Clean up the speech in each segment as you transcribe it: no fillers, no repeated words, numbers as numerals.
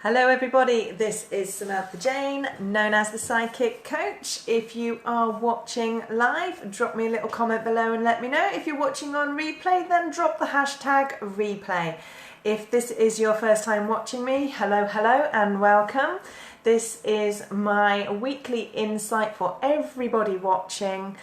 Hello everybody, this is Samantha Jane, known as the Psychic Coach. If you are watching live, drop me a little comment below and let me know. If you're watching on replay, then drop the hashtag replay. If this is your first time watching me, hello and welcome. This is my weekly insight for everybody watching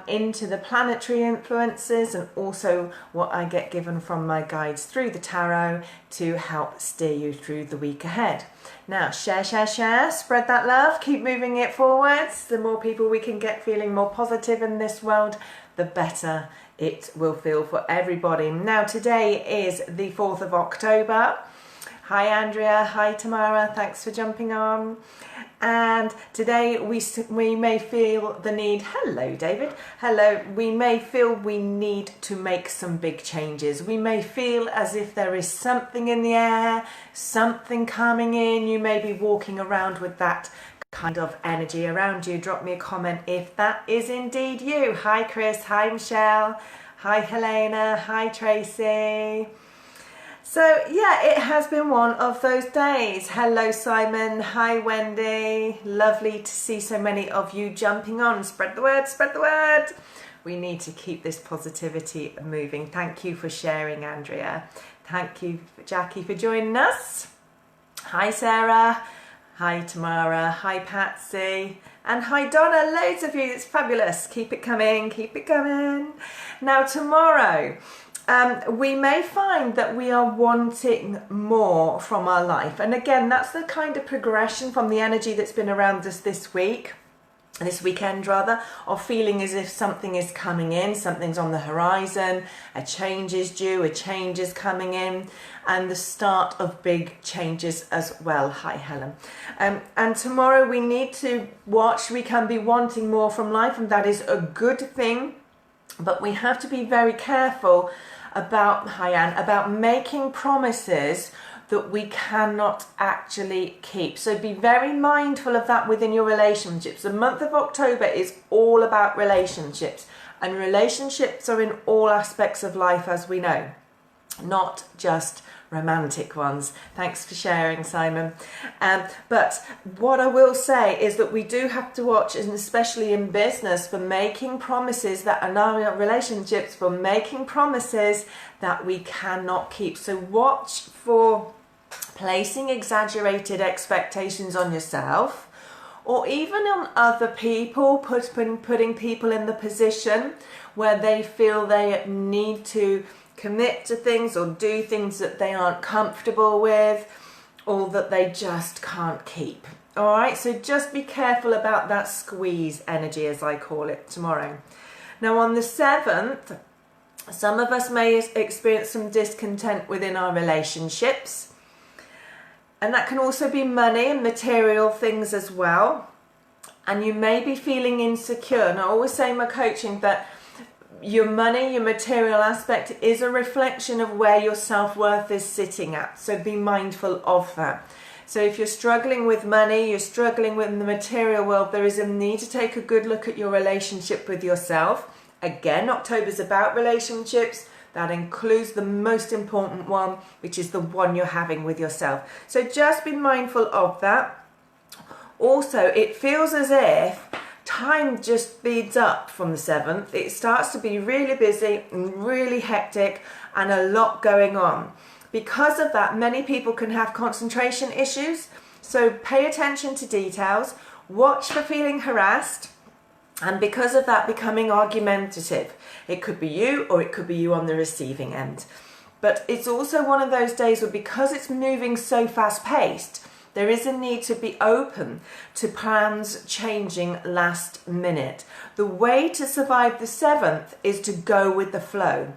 into the planetary influences and also what I get given from my guides through the tarot to help steer you through the week ahead. Now, share, spread that love, keep moving it forwards. The more people we can get feeling more positive in this world, the better it will feel for everybody. Now, today is the 4th of October. Hi Andrea, hi Tamara, thanks for jumping on. And today we may feel the need, hello David, hello, we may feel we need to make some big changes. We may feel as if there is something in the air, something coming in. You may be walking around with that kind of energy around you. Drop me a comment if that is indeed you. Hi Chris, hi Michelle, hi Helena, hi Tracy. So yeah, it has been one of those days. Hello Simon, hi Wendy. Lovely to see so many of you jumping on. Spread the word, spread the word. We need to keep this positivity moving. Thank you for sharing, Andrea. Thank you, Jackie, for joining us. Hi Sarah, hi Tamara, hi Patsy, and hi Donna. Loads of you, it's fabulous. Keep it coming, keep it coming. Now tomorrow, we may find that we are wanting more from our life. And again, that's the kind of progression from the energy that's been around us this weekend rather, of feeling as if something is coming in, something's on the horizon, a change is due, a change is coming in, and the start of big changes as well. Hi Helen. And tomorrow we need to watch. We can be wanting more from life, and that is a good thing, but we have to be very careful about making promises that we cannot actually keep. So be very mindful of that within your relationships. The month of October is all about relationships, and relationships are in all aspects of life, as we know, not just romantic ones. Thanks for sharing, Simon. But what I will say is that we do have to watch, and especially in business, for making promises that are now in relationships, for making promises that we cannot keep. So watch for placing exaggerated expectations on yourself, or even on other people, putting people in the position where they feel they need to commit to things or do things that they aren't comfortable with, or that they just can't keep. All right, so just be careful about that squeeze energy, as I call it, tomorrow. Now on the 7th, some of us may experience some discontent within our relationships, and that can also be money and material things as well. And you may be feeling insecure. And I always say in my coaching that your money, your material aspect is a reflection of where your self-worth is sitting at. So be mindful of that. So if you're struggling with money, you're struggling with the material world, there is a need to take a good look at your relationship with yourself. Again, October's about relationships. That includes the most important one, which is the one you're having with yourself. So just be mindful of that. Also, it feels as if time just speeds up from the 7th. It starts to be really busy and really hectic and a lot going on. Because of that, many people can have concentration issues. So pay attention to details, watch for feeling harassed, and because of that, becoming argumentative. It could be you, or it could be you on the receiving end. But it's also one of those days where, because it's moving so fast paced, there is a need to be open to plans changing last minute. The way to survive the 7th is to go with the flow.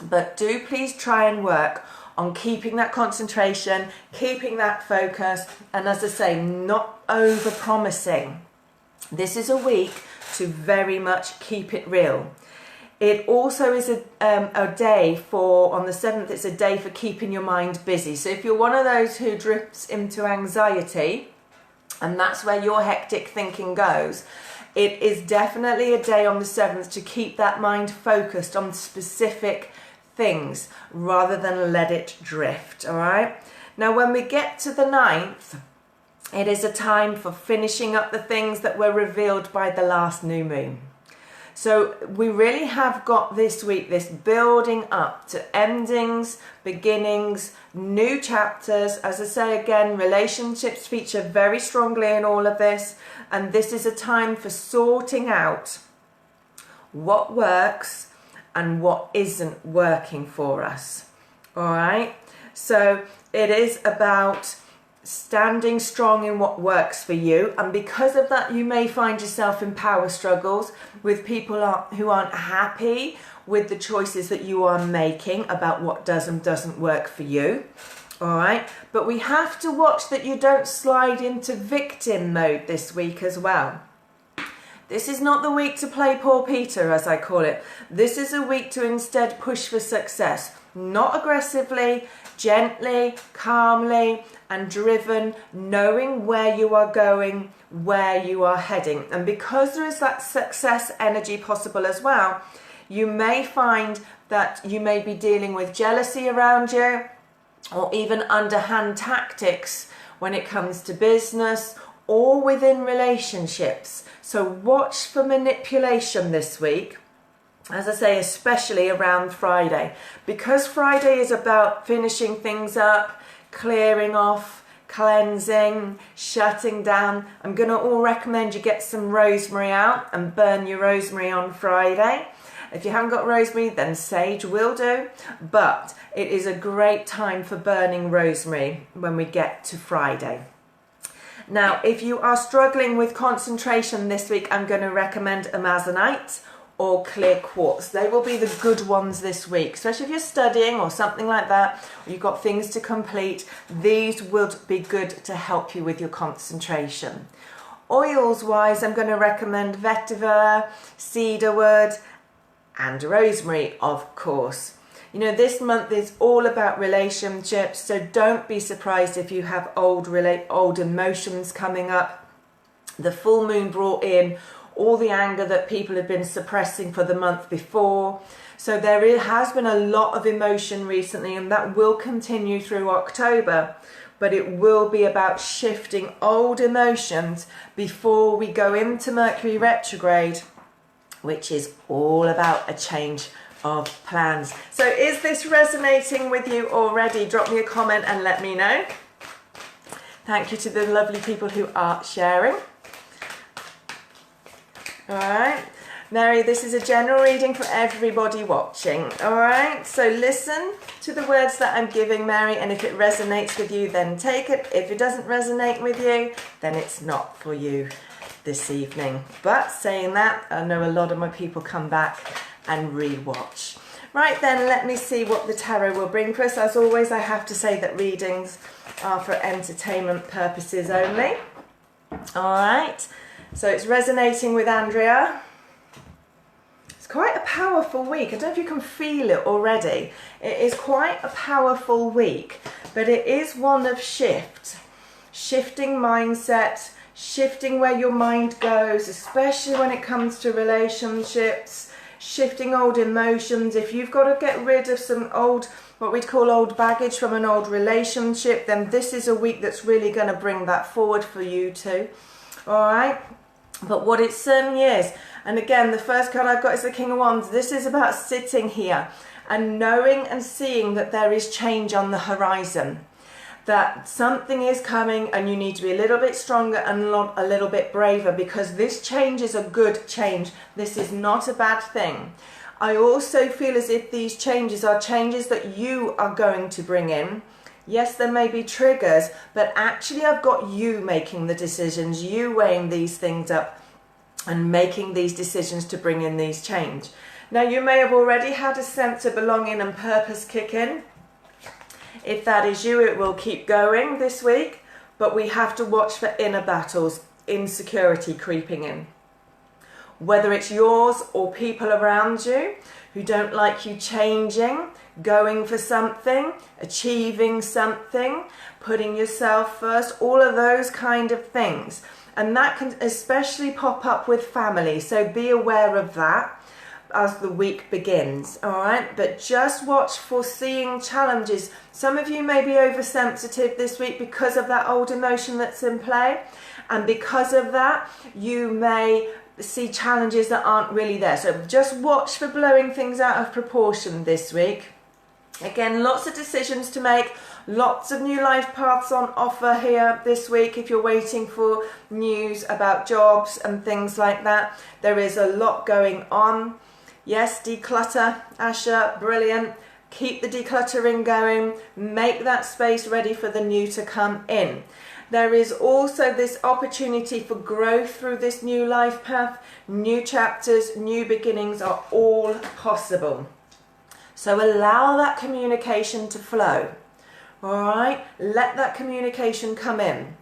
But do please try and work on keeping that concentration, keeping that focus, and as I say, not over-promising. This is a week to very much keep it real. It also is a day for, on the 7th, it's a day for keeping your mind busy. So if you're one of those who drifts into anxiety, and that's where your hectic thinking goes, it is definitely a day on the 7th to keep that mind focused on specific things rather than let it drift, all right? Now, when we get to the 9th, it is a time for finishing up the things that were revealed by the last new moon. So we really have got this week, this building up to endings, beginnings, new chapters. As I say again, relationships feature very strongly in all of this. And this is a time for sorting out what works and what isn't working for us. All right. So it is about standing strong in what works for you, and because of that you may find yourself in power struggles with people who aren't happy with the choices that you are making about what does and doesn't work for you. All right, but we have to watch that you don't slide into victim mode this week as well. This is not the week to play poor Peter, as I call it. This is a week to instead push for success, not aggressively, gently, calmly, and driven, knowing where you are going, where you are heading. And because there is that success energy possible as well, you may find that you may be dealing with jealousy around you, or even underhand tactics when it comes to business or within relationships. So watch for manipulation this week. As I say, especially around Friday, because Friday is about finishing things up, clearing off, cleansing, shutting down. I'm going to all recommend you get some rosemary out and burn your rosemary on Friday. If you haven't got rosemary, then sage will do, but it is a great time for burning rosemary when we get to Friday. Now, if you are struggling with concentration this week, I'm going to recommend amazonite or clear quartz. They will be the good ones this week, especially if you're studying or something like that, or you've got things to complete. These would be good to help you with your concentration. Oils wise, I'm going to recommend vetiver, cedarwood, and rosemary, of course. You know, this month is all about relationships, so don't be surprised if you have old emotions coming up. The full moon brought in all the anger that people have been suppressing for the month before. So there has been a lot of emotion recently, and that will continue through October. But it will be about shifting old emotions before we go into Mercury retrograde, which is all about a change of plans. So is this resonating with you already? Drop me a comment and let me know. Thank you to the lovely people who are sharing. All right, Mary, this is a general reading for everybody watching. All right, so listen to the words that I'm giving, Mary, and if it resonates with you, then take it. If it doesn't resonate with you, then it's not for you this evening. But saying that, I know a lot of my people come back and re-watch. Right then, let me see what the tarot will bring for us. As always, I have to say that readings are for entertainment purposes only. All right. So it's resonating with Andrea. It's quite a powerful week. I don't know if you can feel it already. It is quite a powerful week, but it is one of shift. Shifting mindset, shifting where your mind goes, especially when it comes to relationships, shifting old emotions. If you've got to get rid of some old, what we'd call old baggage from an old relationship, then this is a week that's really going to bring that forward for you too. All right. But what it certainly is, and again, the first card I've got is the King of Wands. This is about sitting here and knowing and seeing that there is change on the horizon, that something is coming and you need to be a little bit stronger and a little bit braver, because this change is a good change. This is not a bad thing. I also feel as if these changes are changes that you are going to bring in. Yes, there may be triggers, but actually I've got you making the decisions, you weighing these things up and making these decisions to bring in these change. Now, you may have already had a sense of belonging and purpose kick in. If that is you, it will keep going this week, but we have to watch for inner battles, insecurity creeping in. Whether it's yours or people around you who don't like you changing, going for something, achieving something, putting yourself first, all of those kind of things. And that can especially pop up with family, so be aware of that. as the week begins, all right? But just watch for seeing challenges. Some of you may be oversensitive this week because of that old emotion that's in play, and because of that, you may see challenges that aren't really there. So just watch for blowing things out of proportion this week. Again, lots of decisions to make, lots of new life paths on offer here this week if you're waiting for news about jobs and things like that. There is a lot going on. Yes, declutter, Asha, brilliant. Keep the decluttering going, make that space ready for the new to come in. There is also this opportunity for growth through this new life path. New chapters, new beginnings are all possible. So allow that communication to flow, all right? Let that communication come in.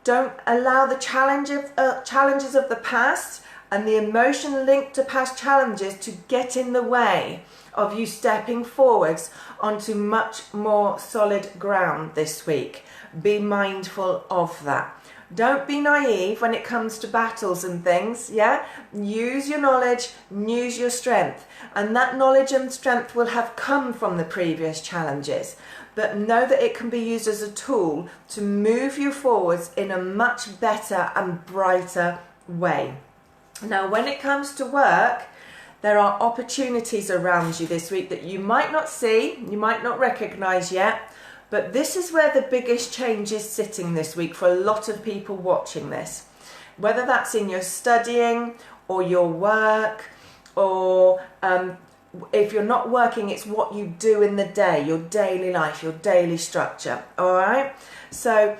Don't allow the challenges of the past and the emotion linked to past challenges to get in the way of you stepping forwards onto much more solid ground this week. Be mindful of that. Don't be naive when it comes to battles and things, yeah? Use your knowledge, use your strength. And that knowledge and strength will have come from the previous challenges. But know that it can be used as a tool to move you forwards in a much better and brighter way. Now, when it comes to work, there are opportunities around you this week that you might not see, you might not recognise yet. But this is where the biggest change is sitting this week for a lot of people watching this. Whether that's in your studying or your work, or if you're not working, it's what you do in the day, your daily life, your daily structure, all right? So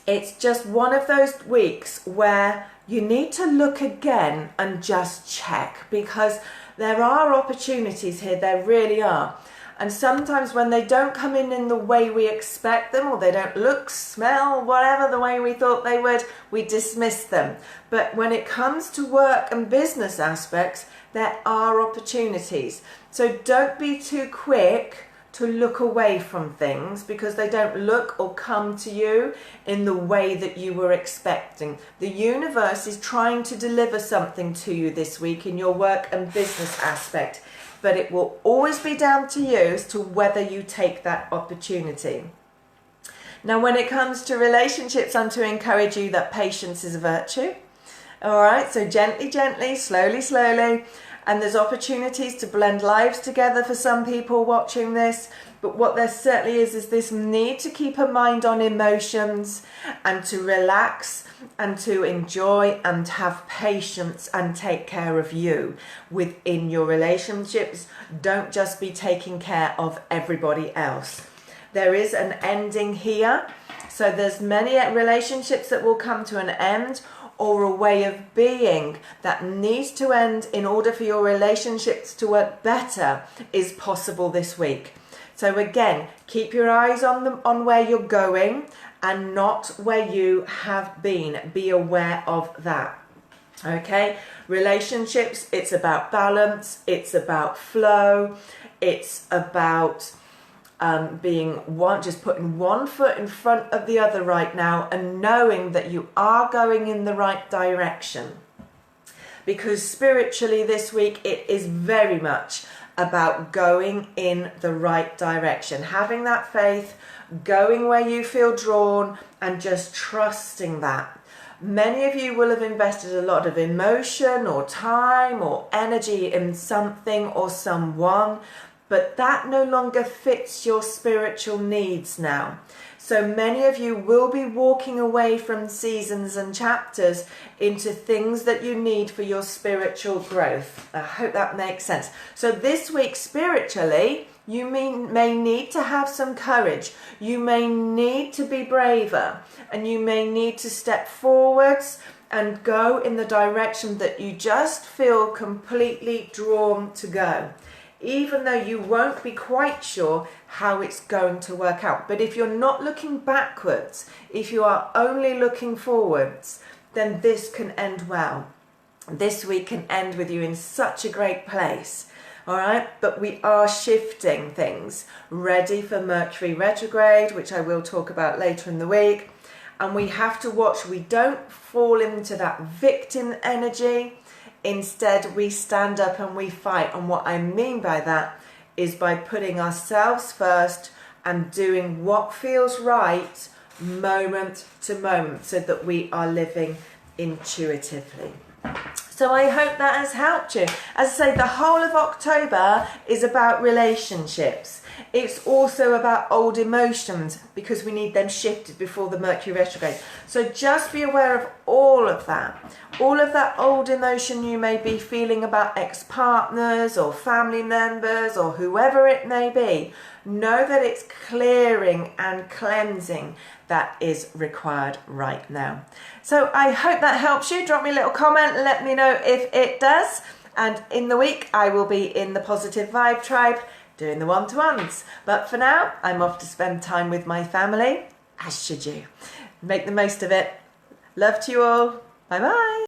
it's just one of those weeks where you need to look again and just check, because there are opportunities here, there really are. And sometimes when they don't come in the way we expect them, or they don't look, smell, whatever the way we thought they would, we dismiss them. But when it comes to work and business aspects, there are opportunities. So don't be too quick to look away from things because they don't look or come to you in the way that you were expecting. The universe is trying to deliver something to you this week in your work and business aspect. But it will always be down to you as to whether you take that opportunity. Now, when it comes to relationships, I'm to encourage you that patience is a virtue. All right, so gently, gently, slowly, slowly. And there's opportunities to blend lives together for some people watching this. But what there certainly is this need to keep a mind on emotions and to relax and to enjoy and have patience and take care of you within your relationships. Don't just be taking care of everybody else. There is an ending here. So there's many relationships that will come to an end, or a way of being that needs to end in order for your relationships to work better is possible this week. So again, keep your eyes on where you're going and not where you have been. Be aware of that. Okay? Relationships, it's about balance, it's about flow, it's about being one, just putting one foot in front of the other right now and knowing that you are going in the right direction. Because spiritually this week it is very much about going in the right direction, having that faith, going where you feel drawn and just trusting that. Many of you will have invested a lot of emotion or time or energy in something or someone, but that no longer fits your spiritual needs now. So many of you will be walking away from seasons and chapters into things that you need for your spiritual growth. I hope that makes sense. So this week, spiritually, you may need to have some courage. You may need to be braver, and you may need to step forwards and go in the direction that you just feel completely drawn to go, even though you won't be quite sure how it's going to work out. But if you're not looking backwards, if you are only looking forwards, then this can end well. This week can end with you in such a great place. All right, but we are shifting things, ready for Mercury retrograde, which I will talk about later in the week. And we have to watch we don't fall into that victim energy, Instead, we stand up and we fight. And what I mean by that is by putting ourselves first and doing what feels right moment to moment so that we are living intuitively. So I hope that has helped you. As I say, the whole of October is about relationships. It's also about old emotions because we need them shifted before the Mercury retrograde. So just be aware of all of that old emotion you may be feeling about ex-partners or family members or whoever it may be. Know that it's clearing and cleansing that is required right now. So I hope that helps you. Drop me a little comment, let me know if it does. And in the week, I will be in the Positive Vibe Tribe doing the one-to-ones. But for now, I'm off to spend time with my family, as should you. Make the most of it. Love to you all. Bye-bye.